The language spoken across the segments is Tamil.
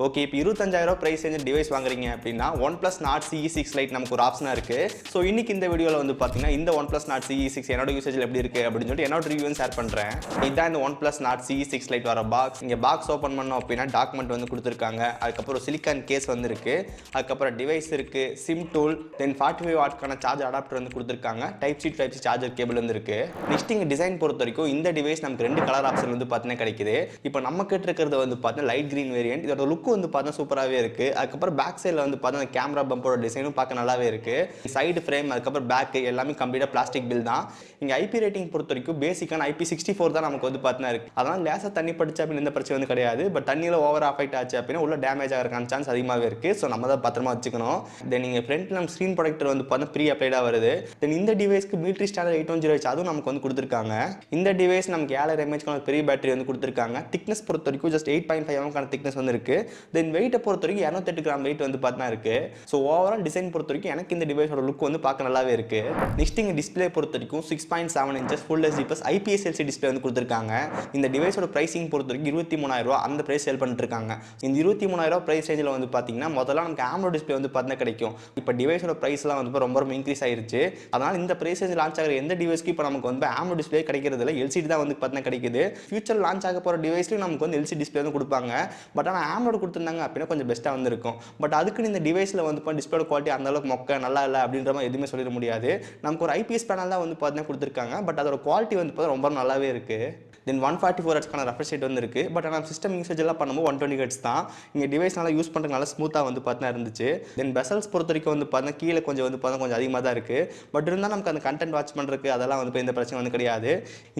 ஓகே, இப்போ 25,000 பிரைஸ் ரேஞ்ச் டிவைஸ் வாங்குறீங்க அப்படின்னா OnePlus Nord CE6 Lite நமக்கு ஒரு ஆப்ஷனாக இருக்குது. ஸோ இன்னைக்கு இந்த வீடியோவில் வந்து பார்த்தீங்கன்னா இந்த OnePlus Nord CE6 என்னோட யூசேஜில் எப்படி இருக்குது அப்படின்னு சொல்லிட்டு என்னோட ரிவ்யூ ஷேர் பண்ணுறேன். இதுதான் இந்த OnePlus Nord CE6 Lite வர பாக்ஸ். இங்கே பாக்ஸ் ஓப்பன் பண்ணோம் அப்படின்னா டாக்குமெண்ட் வந்து கொடுத்துருக்காங்க. அதுக்கப்புறம் சிலிக்கான் கேஸ் வந்துருக்கு. அதுக்கப்புறம் டிவைஸ் இருக்குது, சிம் டூல், தென் 45 வாட்க்கான சார்ஜ் அடாப்டர் வந்து கொடுத்துருக்காங்க. Type-C சார்ஜர் கேபிள் வந்து இருக்குது. நெக்ஸ்ட் இங்கே டிசைன் பொறுத்த வரைக்கும் இந்த டிவைஸ் நமக்கு 2 கலர் ஆப்ஷன் வந்து பார்த்தீங்கன்னா கிடைக்குது. இப்போ நம்ம கிட்ட இருக்கிறது வந்து பார்த்தீங்கன்னா லைட் கிரீன் வேரியன்ட். இதோட லுக் வந்து பார்த்தா சூப்பராகவே இருக்குது. அதுக்கப்புறம் பேக் சைடில் வந்து பார்த்தா கேமரா பம்போட டிசைனும் பார்க்க நல்லாவே இருக்குது. சைடு ஃப்ரேம் அதுக்கப்புறம் பேக் எல்லாமே கம்ப்ளீட்டாக பிளாஸ்டிக் பில் தான். இங்கே ஐபி ரேட்டிங் பொறுத்த வரைக்கும் பேசிக்கான IP64 தான் நமக்கு வந்து பார்த்தீங்கன்னா இருக்குது. அதனால் லேசாக தண்ணி படிச்சு அப்படின்னு எந்த பிரச்சனை வந்து கிடையாது. பட் தண்ணியில் ஓவர் அஃபெக்ட் ஆச்சு அப்படின்னா உள்ள டேமேஜ் ஆகிறதுக்கான சான்ஸ் அதிகமாகவே இருக்குது. ஸோ நம்ம தான் பத்திரமா வச்சுக்கணும். தென் நீங்கள் ஃப்ரண்ட்டில் நம்ம ஸ்க்ரீன் ப்ரொடக்டர் வந்து பார்த்தீங்கன்னா ப்ரீ அப்ளைடாக வருது. தென் இந்த டிவைஸ்க்கு மிலிட்ரி ஸ்டாண்டர்ட் 810H அதுவும் நமக்கு வந்து கொடுத்துருக்காங்க. இந்த டிவைஸ் நமக்கு 7000 mAh பெரிய பேட்டரி வந்து கொடுத்துருக்காங்க. திக்னஸ் பொறுத்த வரைக்கும் ஜஸ்ட் 8.5 mm திக்னஸ் வந்து இருக்குது. தென் வெயிட்டை பொறுத்த வரைக்கும் 208 கிராம் வெயிட் வந்து பார்த்தா இருக்கு. ஸோ ஓவரால் டிசைன் பொறுத்த வரைக்கும் எனக்கு இந்த டிவைஸோட லுக் வந்து பார்க்க நல்லாவே இருக்கு. நெக்ஸ்ட் இங்கே டிஸ்பிளே பொறுத்த வரைக்கும் 6.7 inches full HD plus IPS LCD display வந்து கொடுத்துருக்காங்க. இந்த டிவைஸோட பிரைசிங் பொறுத்த வரைக்கும் 23,000 அந்த பிரைஸ் சேல் பண்ணிட்டு இருக்காங்க. இந்த 23,000 பிரைஸ் ரேஞ்சில் வந்து பார்த்தீங்கன்னா முதல்ல நமக்கு AMOLED டிஸ்பிளே வந்து பார்த்தா கிடைக்கும். இப்போ டிவைஸோட பிரைஸ்லாம் வந்து ரொம்ப ரொம்ப இன்க்ரீஸ் ஆயிருச்சு. அதனால் இந்த பிரைஸ் ரேஞ்சில் லான்ச் ஆகிற எந்த டிவைஸ்க்கு இப்போ நமக்கு வந்து AMOLED டிஸ்பிளே கிடைக்கிறது இல்லை, LCD தான் வந்து பார்த்தா கிடைக்குது. ஃபியூச்சர் லான்ச் ஆக போகிற டிவைஸ்லையும் நமக்கு வந்து LCD டிஸ்பிளே வந்து கொடுப்பாங்க. பட் ஆனால் AMOLED கொடுத்துருந்தாங்க அப்படின்னா கொஞ்சம் பெஸ்ட்டாக வந்து இருக்கும். பட் அதுக்குன்னு இந்த டிவைஸில் வந்து டிஸ்பிளே குவாலிட்டி அந்த அளவுக்கு மொக்க நல்லா இல்லை அப்படின்ற மாதிரி எதுவுமே சொல்லிட முடியாது. நமக்கு ஒரு IPS பேனல் தான் வந்து பார்த்தீங்கன்னா கொடுத்துருக்காங்க. பட் அதோட குவாலிட்டி வந்து பார்த்தா ரொம்ப நல்லாவே இருக்குது. தென் 144Hz ரெஃப்ரெஷ் ரேட் வந்து இருக்குது. பட் ஆனால் சிஸ்டம் யூசேஜ் எல்லாம் பண்ணும்போது 120Hz தான். இங்கே டிவைஸ் நல்லா யூஸ் பண்ணுறது நல்லா ஸ்மூத்தாக வந்து பார்த்தா இருந்துச்சு. தென் பெசல்ஸ் பொறுத்த வரைக்கும் வந்து பார்த்தா கீழே கொஞ்சம் வந்து பார்த்தா கொஞ்சம் அதிகமாக தான் இருக்குது. பட் இருந்தால் நமக்கு அந்த கண்டென்ட் வாட்ச் பண்ணுறதுக்கு அதெல்லாம் வந்து எந்த பிரச்சனை வந்து கிடையாது.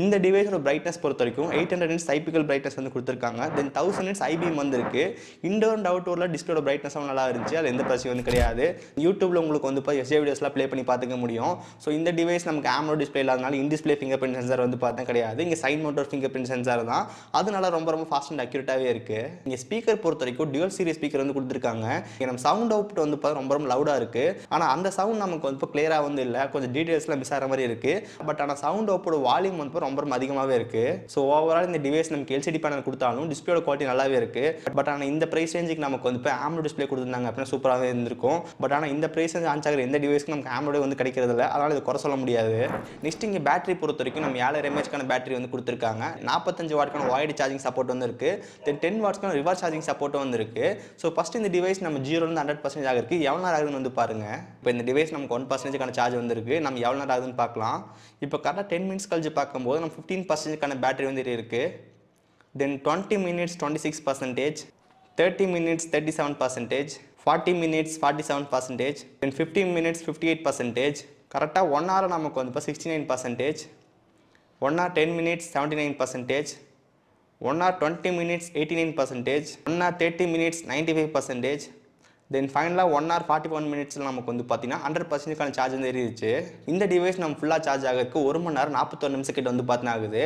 இந்த டிவைஸோட பிரைட்னஸ் பொறுத்த வரைக்கும் 800 nits ஐபிக்கல் பிரைட்னஸ் வந்து கொடுத்துருக்காங்க. தென் 1000 nits IBM வந்துருக்கு. இன்டோர் அண்ட் அவுட்டோரில் டிஸ்பிளேட பிரைட்னஸும் நல்லா இருந்துச்சு. அது எந்த பிரச்சனையும் வந்து கிடையாது. யூடியூப்ல உங்களுக்கு வந்து எஸ்ஏ வீடியோஸ்லாம் ப்ளே பண்ணி பார்த்துக்க முடியும். ஸோ இந்த டிவைஸ் நமக்கு AMOLED டிஸ்பிளே இல்லாதனால in display fingerprint sensor வந்து பார்த்தா கிடையாது. இங்கே side mounted fingerprint sensor தான். அதனால ரொம்ப ரொம்ப ஃபாஸ்ட் அண்ட் அக்யூரேட்டாகவே இருக்குது. இங்கே ஸ்பீக்கர் பொறுத்த வரைக்கும் டியூவல் சீரிஸ் ஸ்பீக்கர் வந்து கொடுத்துருக்காங்க. இங்கே நம்ம சவுண்ட் அவுட் வந்து பார்த்தா ரொம்ப ரொம்ப லவுடாக இருக்குது. ஆனால் அந்த சவுண்ட் நமக்கு வந்து இப்போ கிளியராக வந்து இல்லை, கொஞ்சம் டீட்டெயில்ஸ்லாம் மிஸ் ஆகிற மாதிரி இருக்குது. பட் ஆனால் சவுண்ட் அவுட்டோட வால்யூம் வந்து ரொம்ப ரொம்ப அதிகமாகவே இருக்குது. ஸோ ஓவரால் இந்த டிவைஸ் நமக்கு LCD பேனல் கொடுத்தாலும் டிஸ்பிளேட குவாலிட்டி நல்லாவே இருக்குது. பட் ஆனால் இந்த பிரைஸ் ரேஞ்சுக்கு நமக்கு வந்து இப்போ AMOLED டிஸ்பிளே கொடுத்துருந்தாங்க அப்படின்னா சூப்பராகவே இருந்திருக்கும். பட் ஆனால் இந்த பிரைஸ் லான்ச் ஆகிற எந்த டிவைஸ்க்கு நமக்கு AMOLED வந்து கிடைக்கிறது இல்லை. அதனால் இது குறை சொல்ல முடியாது. நெக்ஸ்ட் இங்கே பேட்டரி பொறுத்த வரைக்கும் நம்ம 7000 mAh பேட்டரி வந்து கொடுத்துருக்காங்க. 45 வாட்க்கான வாய்டு சார்ஜிங் சப்போர்ட் வந்து இருக்குது. தென் 10 வாட்ஸ்க்கான ரிவர்ஸ் சார்ஜிங் சப்போர்ட் வந்து இருக்குது. ஸோ ஃபஸ்ட் இந்த டிவைஸ் நம்ம 0லேருந்து 100% ஆகிருக்கு. எவ்வளோ நேரம் ஆகுதுன்னு வந்து பாருங்கள். இப்போ இந்த டிவைஸ் நமக்கு 1% சார்ஜ் வந்துருக்கு. நம்ம எவ்வளோ நேரம் ஆகுதுன்னு பார்க்கலாம். இப்போ கரெக்டாக 10 minutes கழிச்சு பார்க்கும்போது நம்ம 15% பேட்டரி வந்து இருக்குது. தென் 20 minutes 26%, 30 minutes 37%, 40 minutes 47%, தென் 15 minutes 58%, கரெக்டாக 1 hour நமக்கு வந்து இப்போ 69%, 1 hour 10 minutes 79%, 1 hour 20 minutes 89%, 1 hour 30 minutes 95%, தென் ஃபைனலாக 1 hour 41 minutesல நமக்கு வந்து பார்த்தீங்கன்னா 100% சார்ஜ் வந்து ஏறிடுச்சு. இந்த டிவைஸ் நம்ம ஃபுல்லாக சார்ஜ் ஆகிறதுக்கு 1 மணி நேரம் 41 நிமிஷம் கிட்ட வந்து பார்த்தீங்கன்னா ஆகுது.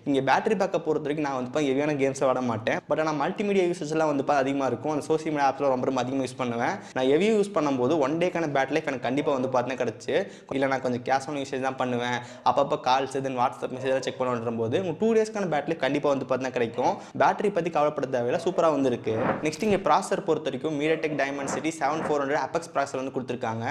இங்கே பேட்டரி பேக்கப் பொறுத்த வரைக்கும் நான் வந்து ஹெவியான கேம்ஸை விட மாட்டேன். பட் ஆனால் மல்டிமீடியா யூசஸ்லாம் வந்து அதிகமாக இருக்கும். அந்த சோசியல் மீடியா ஆப்ஸில் ரொம்ப ரொம்ப அதிகமாக யூஸ் பண்ணுவேன். நான் ஹெவி யூஸ் பண்ணும்போது 1 டேக்கான பேட்டரி லைஃப் எனக்கு கண்டிப்பாக வந்து பார்த்தீங்கன்னா கிடச்சி. இல்லை நான் கொஞ்சம் கேஷ் ஆன் யூசேஜ் தான் பண்ணுவேன், அப்பப்போ கால்ஸ் தென் வாட்ஸ்அப் மெசேஜ் செக் பண்ணுற போது 2 டேஸ்க்கான பேட்டரி கண்டிப்பாக வந்து பார்த்தீங்கன்னா கிடைக்கும். பேட்டரி பற்றி கவலைப்பட தேவையில்லை, சூப்பராக வந்து இருக்குது. நெக்ஸ்ட் இங்கே ப்ராசர் பொறுத்த வரைக்கும் MediaTek Dimensity 7400 Apex ப்ராசர் வந்து கொடுத்துருக்காங்க.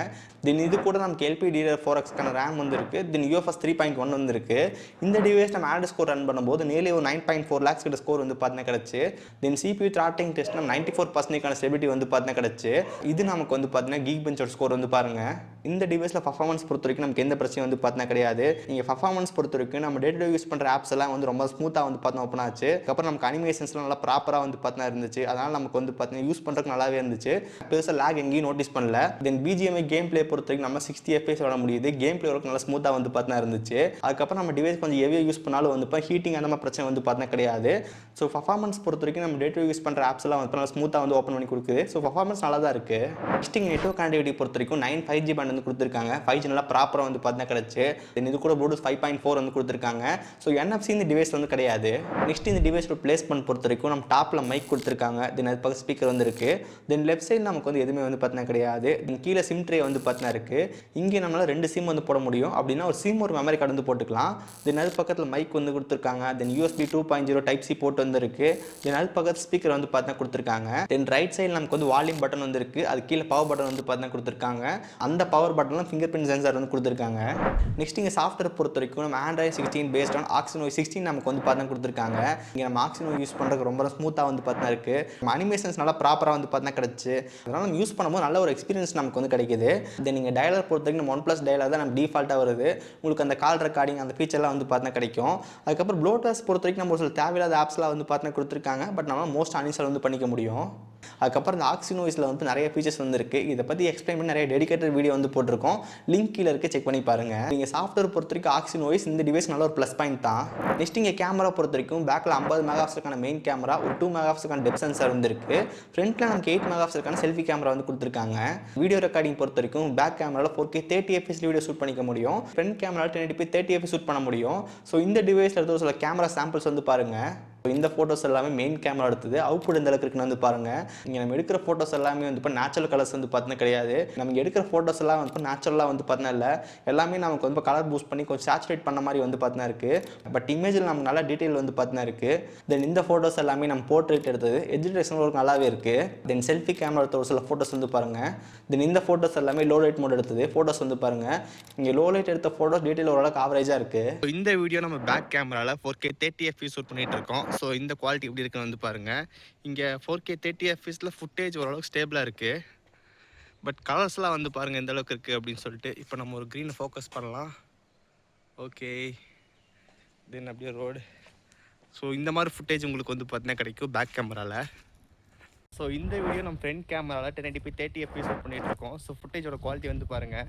தென் இது கூட நமக்கு LPDDR4Xக்கான ரேம் வந்து இருக்குது. தென் UFS 3.1 வந்து இருக்குது. இந்த டிவைஸ் நம்ம ஆட் ஸ்கோர் ரன் பண்ணும்போது நேர்லி ஒரு 9.4 lakhs கிட்ட ஸ்கோர் வந்து பார்த்தீங்கன்னா கிடச்சி. தென் CPU த்ராட்டிங் டெஸ்ட் நம்ம 94% ஸ்டெபிலிட்டி வந்து பார்த்தீங்கன்னா கிடச்சி. இது நமக்கு வந்து பார்த்தீங்கன்னா Geekbench ஸ்கோர் வந்து பாருங்கள். இந்த டிவைஸில் பர்ஃபார்மன்ஸ் பொறுத்த வரைக்கும் நமக்கு எந்த பிரச்சனையும் வந்து பார்த்தீங்கன்னா கிடையாது. நீங்கள் பர்ஃபார்மன்ஸ் பொறுத்த வரைக்கும் நம்ம டே டு டே யூஸ் பண்ணுற ஆப்ஸ் எல்லாம் வந்து ரொம்ப ஸ்மூத்தாக வந்து பார்த்தீங்கன்னா ஓப்பன் ஆச்சு. அதுக்கப்புறம் நமக்கு அனிமேஷன்ஸ்லாம் நல்லா ப்ராப்பராக வந்து பார்த்தீங்கன்னா இருந்துச்சு. அதனால் நமக்கு வந்து பார்த்தீங்கன்னா யூஸ் பண்ணுறதுக்கு நல்லாவே இருந்துச்சு. பெருசாக லேக் எங்கேயும் நோட்டீஸ் பண்ணல. தென் BGMI கேம் பிளே பொறுத்த வரைக்கும் நம்ம 60 FPS விட முடியுது. கேம் பிளே ஒர்க் நல்லா ஸ்மூத்தாக வந்து பார்த்தீங்கன்னா இருந்துச்சு. அதுக்கப்புறம் நம்ம டிவைஸ் கொஞ்சம் ஹெவியாக யூஸ் பண்ணாலும் வந்து ஹீட்டிங் அந்த மாதிரி பிரச்சனை வந்து பார்த்தீங்கன்னா கிடையாது. ஸோ பர்ஃபார்மன்ஸ் பொறுத்த வரைக்கும் நம்ம டே டு யூஸ் பண்ணுற ஆப்ஸ் எல்லாம் வந்து நல்லா ஸ்மூத்தாக வந்து ஓப்பன் பண்ணி கொடுக்குது. ஸோ பர்ஃபார்மன்ஸ் நல்லா தான் இருக்குது. நெக்ஸ்ட் நெட்வொர்க் கனெக்டிவிட்டி பொறுத்த வரைக்கும் 9 5G பேண்ட் வந்து கொடுத்துருக்காங்க. 5G நல்லா ப்ராப்பராக வந்து பார்த்தீங்கன்னா கிடச்சி. தென் இது கூட ப்ளூடூத் 5.4 வந்து கொடுத்துருக்காங்க. ஸோ NFC இந்த டிவைஸ் வந்து கிடையாது. நெக்ஸ்ட் இந்த டிவைஸோட பிளேஸ்மெண்ட் பொறுத்த வரைக்கும் நம்ம டாப்பில் மைக் கொடுத்துருக்காங்க. தென் அது பக்கம் ஸ்பீக்கர் வந்து இருக்குது. தென் லெஃப்ட் சைடு நமக்கு வந்து எதுவுமே வந்து பார்த்தீங்கன்னா கிடையாது. தென் கீழே சிம் ட்ரே வந்து பார்த்தீங்கன்னா இருக்குது. இங்கே நம்மளால் 2 சிம் வந்து போட முடியும். அப்படின்னா ஒரு சிம் ஒரு மெமரி கார்டு வந்து போட்டுக்கலாம். தென் அது பக்கத்தில் மைக் வந்து கொடுத்துருக்காங்க. தென் USB 2.0 Type-C போர்ட் வந்து இருக்குது. தென் அது பக்கத்தில் ஸ்பீக்கர் வந்து பார்த்தீங்கன்னா கொடுத்துருக்காங்க. தென் ரைட் சைடு நமக்கு வந்து வால்யூம் பட்டன் வந்து இருக்குது. அது கீழே பவர் பட்டன் வந்து பார்த்தீங்கன்னா கொடுத்துருக்காங்க. அந்த பவர் பட்டனில் ஃபிங்கர் பிரிண்ட் சென்சார் வந்து கொடுத்துருக்காங்க. நெக்ஸ்ட் இங்கே சாஃப்ட்வேர் பொறுத்த வரைக்கும் நம்ம Android 16 பேஸ்ட் ஆன் Oxygen 16 நமக்கு வந்து பார்த்தீங்கன்னா கொடுத்துருக்காங்க. இங்கே நம்ம Oxygen யூஸ் பண்ணுறதுக்கு ரொம்ப ஸ்மூத்தாக வந்து பார்த்தீங்கன்னா இருக்குது. நம்ம அனிமேஷன்ஸ் நல்லா ப்ராப்பராக வந்து பார்த்தீங்கன்னா கிடச்சி. அதனால் நம்ம யூஸ் பண்ணும்போது நல்ல ஒரு எக்ஸ்பீரியன்ஸ் நமக்கு வந்து கிடைக்குது. தென் நீங்கள் டயலர் பொறுத்த வரைக்கும் நம்ம OnePlus டயலர் தான் நம்ம டிஃபால்ட்டாக வருது. உங்களுக்கு அந்த கால் ரெக்கார்டிங் அந்த ஃபீச்சர்லாம் வந்து பார்த்தீங்கன்னா கிடைக்கும். அதுக்கப்புறம் ப்ளோட்டர்ஸ் பொறுத்த வரைக்கும் நம்ம ஒரு சில தேவையில்லாத ஆப்ஸ்லாம் வந்து பார்த்தீங்கன்னா கொடுத்துருக்காங்க. பட் நம்ம மோஸ்ட் அன்இன்ஸ்டால் வந்து பண்ணிக்க முடியும். அதுக்கப்புறம் இந்த Oxygen OSல வந்து நிறைய ஃபீச்சர்ஸ் வந்து இருக்குது. இதை பற்றி எக்ஸ்பிளைன் பண்ணி நிறைய டெடிகேட்டட் வீடியோ வந்து போட்டிருக்கோம். லிங்க் கீழே இருக்குது, செக் பண்ணி பாருங்கள். நீங்கள் சாஃப்ட்வேர் பொறுத்த வரைக்கும் Oxygen OS இந்த டிவைஸ் நல்ல ஒரு ப்ளஸ் பாயிண்ட் தான். நெக்ஸ்ட் இங்கே கேமரா பொறுத்த வரைக்கும் பேக்கில் 50 மெகாபிக்சலுக்கான மெயின் கேமரா, ஒரு 2 மெகாபிக்சலுக்கான டெப்த் சென்சார் வந்து இருக்குது. ஃப்ரண்ட்டில் நமக்கு 8 மெகாபிக்சலுக்கான செல்ஃபி கேமரா வந்து கொடுத்துருக்காங்க. வீடியோ ரெக்கார்டிங் பொறுத்த வரைக்கும் பேக் கேமராவில் 4K 30 fps வீடியோ ஷூட் பண்ணிக்க முடியும். Front camera 1080p 30 fps shoot பண்ண முடியும். ஸோ இந்த டிவைஸில் எடுத்து ஒரு சில கேமரா சாம்பிள்ஸ் வந்து பாருங்கள். இந்த ஃபோட்டோஸ் எல்லாமே மெயின் கேமரா எடுத்தது. அவுட்புட் இந்த அளவுக்கு இருக்குன்னு வந்து பாருங்கள். இங்கே நம்ம எடுக்கிற ஃபோட்டோஸ் எல்லாமே வந்து இப்போ நேச்சுரல் கலர்ஸ் வந்து பார்த்தீங்கன்னா கிடையாது. நம்ம எடுக்கிற ஃபோட்டோஸ் எல்லாம் வந்து நேச்சுரலாக வந்து பார்த்தீங்கன்னா இல்லை, எல்லாமே நமக்கு வந்து கலர் பூஸ்ட் பண்ணி கொஞ்சம் சேச்சுரேட் பண்ண மாதிரி வந்து பார்த்தீங்கன்னா இருக்குது. பட் இமேஜில் நமக்கு நல்லா டீட்டெயில் வந்து பார்த்தீங்கன்னா இருக்குது. தென் இந்த ஃபோட்டோஸ் எல்லாமே நம்ம போர்ட்ரேட் எடுத்தது. எஜுகேஷன் ஒர்க் நல்லாவே இருக்குது. தென் செல்ஃபி கேமரா எடுத்த ஒரு சில ஃபோட்டோஸ் வந்து பாருங்கள். தென் இந்த ஃபோட்டோஸ் எல்லாமே லோ லைட் மோட் எடுத்தது. ஃபோட்டோஸ் வந்து பாருங்கள். இங்கே லோ லைட் எடுத்த ஃபோட்டோஸ் டீட்டெயில் ஓரளவுக்கு ஆவரேஜாக இருக்குது. இந்த வீடியோ நம்ம பேக் கேமராவில் 4K 30 fps ஷூட் பண்ணிட்டு இருக்கோம். ஸோ இந்த குவாலிட்டி எப்படி இருக்குன்னு வந்து பாருங்கள். இங்கே 4K 30 fpஸில் ஃபுட்டேஜ் ஓரளவுக்கு ஸ்டேபிளாக இருக்குது. பட் கலர்ஸ்லாம் வந்து பாருங்கள் எந்த அளவுக்கு இருக்குது அப்படின்னு சொல்லிட்டு. இப்போ நம்ம ஒரு க்ரீனை ஃபோக்கஸ் பண்ணலாம். ஓகே, தென் அப்படியே ரோடு. ஸோ இந்த மாதிரி ஃபுட்டேஜ் உங்களுக்கு வந்து பார்த்தீங்கன்னா கிடைக்கும் பேக் கேமராவில். ஸோ இந்த வீடியோ நம்ம ஃப்ரண்ட் கேமராவில் 1080p 30 fps ஷூட் பண்ணிகிட்டு இருக்கோம். ஸோ ஃபுட்டேஜோட குவாலிட்டி வந்து பாருங்கள்.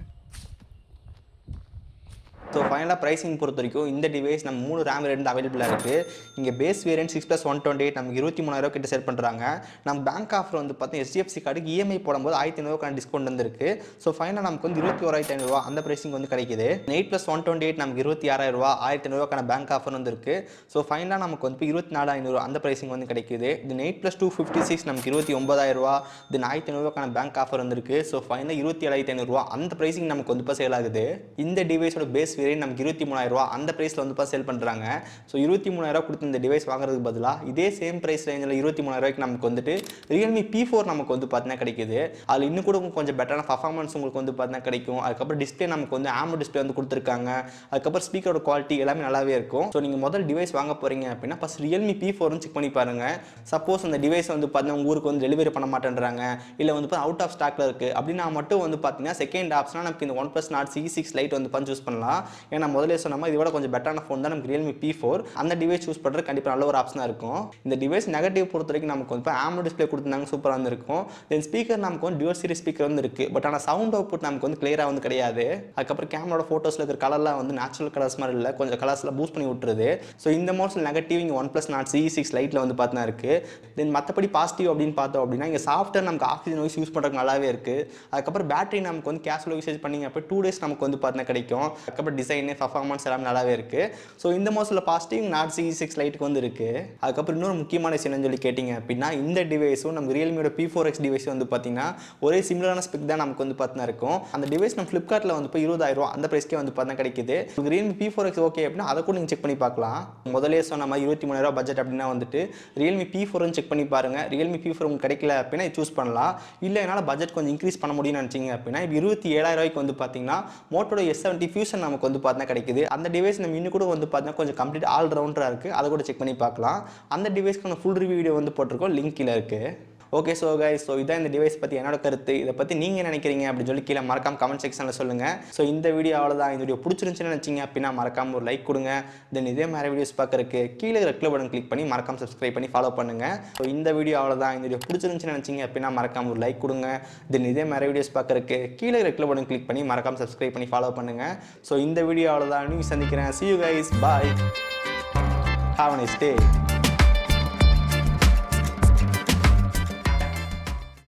ஸோ ஃபைனலாக ப்ரைஸிங் பொறுத்த வரைக்கும் இந்த டிவைஸ் நம்ம 3 RAM வேரியன்ட் அவைலபிளாக இருக்குது. இங்கே பேஸ் வேரியன்ட் 6+128 நமக்கு 23,000 கிட்ட செல் பண்ணுறாங்க. நம்ம பேங்க் ஆஃபர் வந்து பார்த்தா HDFC கார்டுக்கு EMI போடும்போது 1,500 டிஸ்கவுண்ட் வந்துருக்கு. ஸோ ஃபைனலாக நமக்கு வந்து 21,500 அந்த ப்ரைஸிங் வந்து கிடைக்குது. 8+128 நமக்கு 26,000, 1,500 பேங்க் ஆஃபர் வந்து இருக்குது. ஸோ ஃபைனலாக நமக்கு வந்து 24,500 அந்த ப்ரைஸிங் வந்து கிடைக்குது. தென் 8+256 நமக்கு 29,000, தென் 1,500 பேங்க் ஆஃபர் வந்துருக்கு. ஸோ ஃபைனலாக 27,500 அந்த ப்ரைஸிங் நமக்கு வந்து இப்போ சேல் ஆகுது. இந்த டிவைஸோட பேஸ் வேரியன்ட் நமக்கு 23,000 அந்த பிரைஸ்ல வந்து சேல் பண்றாங்க. ஸோ 23,000 கொடுத்து இந்த டிவைஸ் வாங்குறதுக்கு பதிலாக இதே சேம் பிரைஸ் ரேஞ்சில் 23,000 நமக்கு வந்துட்டு Realme P4 நமக்கு வந்து பார்த்தீங்கன்னா கிடைக்குது. அதில் இன்னும் கூட கொஞ்சம் பெட்டரான பர்ஃபார்மன்ஸ் உங்களுக்கு வந்து பார்த்தீங்கன்னா கிடைக்கும். அதுக்கப்புறம் டிஸ்பிளே நமக்கு வந்து AMOLED டிஸ்பிளே வந்து கொடுத்துருக்காங்க. அதுக்கப்புறம் ஸ்பீக்கரோட குவாலிட்டி எல்லாமே நல்லாவே இருக்கும். ஸோ நீங்கள் முதல் டிவைஸ் வாங்க போறீங்க அப்படின்னா ஃபர்ஸ்ட் Realme P4 செக் பண்ணி பாருங்க. சப்போஸ் அந்த டிவைஸ் வந்து பார்த்தீங்கன்னா உங்க ஊருக்கு வந்து டெலிவரி பண்ண மாட்டேன்றாங்க, இல்லை வந்து அவுட் ஆஃப் ஸ்டாக்ல இருக்கு அப்படின்னா மட்டும் வந்து பார்த்தீங்கன்னா செகண்ட் ஆப்ஷனா நமக்கு இந்த OnePlus Nord CE6 Lite வந்து சூஸ் பண்ணலாம். ஏன்னா முதல்ல சொன்ன மாதிரி இதோட கொஞ்சம் பெட்டரான ஃபோன் தான் நமக்கு Realme P4. அந்த டிவைஸ் சூஸ் பண்ணுறது கண்டிப்பாக நல்ல ஒரு ஆப்ஷனாக இருக்கும். இந்த டிவைஸ் நெகட்டிவ் பொறுத்த வரைக்கும் நமக்கு வந்து AMOLED டிஸ்பிளே கொடுத்துருந்தாங்க, சூப்பராக வந்து இருக்கும். தென் ஸ்பீக்கர் நமக்கு வந்து டியூல் சீரிஸ் ஸ்பீக்கர் வந்து இருக்குது. பட் ஆனால் சவுண்ட் அவுட்புட் நமக்கு வந்து கிளியராக வந்து கிடையாது. அதுக்கப்புறம் கேமரோட ஃபோட்டோஸில் இருக்கிற கலர்லாம் வந்து நேச்சுரல் கலர்ஸ் மாதிரி இல்லை, கொஞ்சம் கலர்ஸில் பூஸ்ட் பண்ணி விட்டுருது. ஸோ இந்த மோஸ்ட் நெகட்டிவ் இங்கே OnePlus Nord CE6 Liteல வந்து பார்த்தீங்கன்னா இருக்குது. தென் மற்றபடி பாசிட்டிவ் அப்படின்னு பார்த்தோம் அப்படின்னா இங்கே சாஃப்ட்வேர் நமக்கு Oxygen OS யூஸ் பண்ணுறதுக்கு நல்லாவே இருக்குது. அதுக்கப்புறம் பேட்டரி நமக்கு வந்து கேஷுவல் யூசேஜ் பண்ணிங்க அப்போ 2 days நமக்கு வந்து பார்த்தீங்கன்னா கிடைக்கும். அதுக்கப்புறம் டிசைன் பர்ஃபார்மன்ஸ் எல்லாம் நல்லாவே இருக்கு. ஸோ இந்த மோஸ்ட்ல பாசிட்டிவ் Nord CE6 Liteக்கு வந்து இருக்கு. அதுக்கப்புறம் இன்னொரு முக்கியமான விஷயம் என்னன்னு சொல்லி கேட்டிங்க அப்படின்னா இந்த டிவைஸும் நம்ம Realmeயோட P4X டிவைஸ் வந்து பார்த்தீங்கன்னா ஒரே சிமிலரான ஸ்பெக் தான் நமக்கு வந்து பார்த்தீங்கன்னா இருக்கும். அந்த டிவைஸ் நம்ம ஃப்ளிப்கார்ட்டில் வந்து இப்போ 20,000 அந்த ப்ரைஸ்க்கே வந்து பார்த்தீங்கன்னா கிடைக்குது. Realme P4X ஓகே அப்படின்னா அதை கூட நீங்கள் செக் பண்ணி பார்க்கலாம். முதலே சொன்ன மாதிரி 23,000 பட்ஜெட் அப்படின்னா வந்துட்டு Realme P4 செக் பண்ணி பாருங்க. Realme P4 உங்களுக்கு கிடைக்கல அப்படின்னா சூஸ் பண்ணலாம். இல்லை என்னால் பட்ஜெட் கொஞ்சம் இன்க்ரீஸ் பண்ண முடியும்னு நினச்சிங்க அப்படின்னா 27,000 வந்து பார்த்தீங்கன்னா மோட்டோட S70 Fusion நமக்கு வந்து பார்த்தீங்கன்னா கிடைக்குது. அந்த டிவைஸ் நம்ம இன்னும் கூட வந்து பார்த்தீங்கன்னா கொஞ்சம் கம்ப்ளீட் ஆல் ரவுண்டராக இருக்குது. அதை கூட செக் பண்ணி பார்க்கலாம். அந்த டிவைஸ்க்கான ஃபுல் ரிவ்யூ வீடியோ வந்து போட்டிருக்கோம், லிங்க் கீழே இருக்குது. ஓகே ஸோ கைஸ், ஸோ இதான் இந்த டிவைஸ் பற்றி என்னோட கருத்து. இதை பற்றி நீங்கள் நினைக்கிறீங்க அப்படின்னு சொல்லி கீழே மறக்காம கமெண்ட் செக்ஷனில் சொல்லுங்கள். ஸோ இந்த வீடியோ அவ்வளோதான். இந்த வீடியோ பிடிச்சிருந்துச்சுன்னு நினச்சிங்க அப்படின்னா மறக்காம ஒரு லைக் கொடுங்க. தென் இதே மாதிரி வீடியோஸ் பார்க்குறதுக்கு கீழே ரெட் பட்டன் கிளிக் பண்ணி மறக்காம சப்ஸ்கிரைப் பண்ணி ஃபாலோ பண்ணுங்கள். ஸோ இந்த வீடியோ அவ்வளோதான். இந்த வீடியோ பிடிச்சிருந்துச்சுன்னு நினச்சிங்க அப்படின்னா மறக்காம ஒரு லைக் கொடுங்க. தென் இதே மாதிரி வீடியோஸ் பார்க்குறதுக்கு கீழே ரெட் பட்டன் கிளிக் பண்ணி மறக்காம சப்ஸ்கிரைப் பண்ணி ஃபாலோ பண்ணுங்கள். ஸோ இந்த வீடியோ அவ்வளோதான். நீங்கள் சந்திக்கிறேன். See you guys. Bye. Have a nice day.